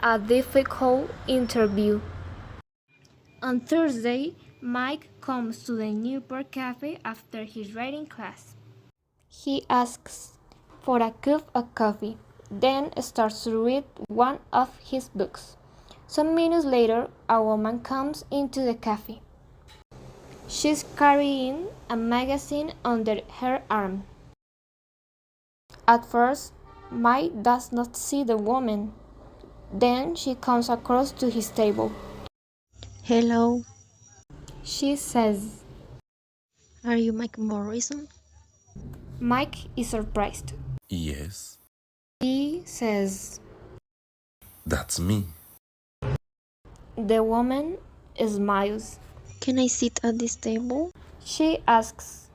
a difficult interview. On Thursday, Mike comes to the Newport Cafe after his writing class. He asks for a cup of coffee, then starts to read one of his books. Some minutes later, a woman comes into the cafe. She's carrying a magazine under her arm. At first, Mike does not see the woman. Then she comes across to his table. Hello, She says. are you Mike Morrison? Mike is surprised. Yes, He says. that's me. The woman smiles. Can I sit at this table? She asks.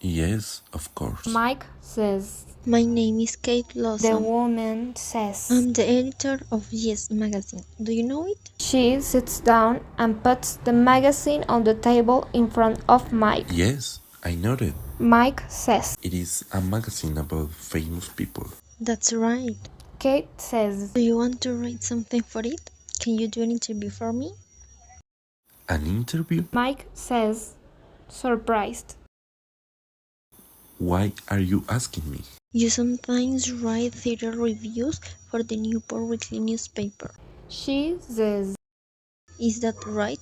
Yes, of course. Mike says. My name is Kate The Lawson. woman says. I'm the editor of Yes magazine. Do you know it? She sits down and puts the magazine on the table in front of Mike. Yes, I know it. Mike says. It is a magazine about famous people. That's right. Kate says. Do you want to write something for it? Can you do an interview for me? An interview? Mike says, surprised. Why are you asking me? You sometimes write theater reviews for the Newport Weekly newspaper. She says. Is that right?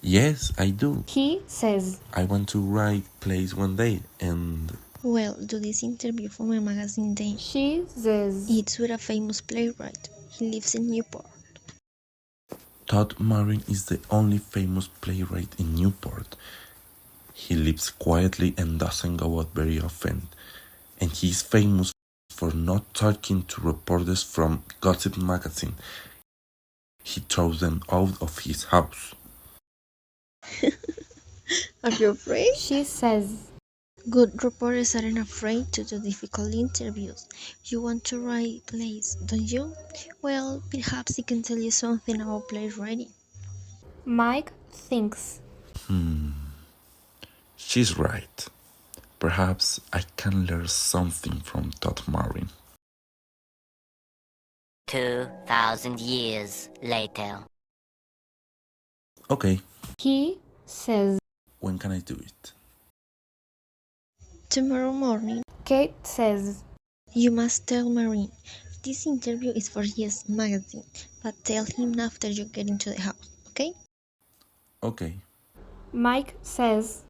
Yes, I do. He says. I want to write plays one day and... Well, do this interview for my magazine then. She says. It's with a famous playwright. He lives in Newport. Todd Marin is the only famous playwright in Newport. He lives quietly and doesn't go out very often. And he's famous for not talking to reporters from Gossip magazine. He throws them out of his house. Are you afraid? She says. Good reporters aren't afraid to do difficult interviews. You want to write plays, don't you? Well, perhaps he can tell you something about playwriting. Mike thinks. She's right. Perhaps I can learn something from Todd Marin. 2,000 years later. Okay, He says. when can I do it? Tomorrow morning, Kate says. you must tell Marine. This interview is for Yes magazine, but tell him after you get into the house, okay? Okay. Mike says.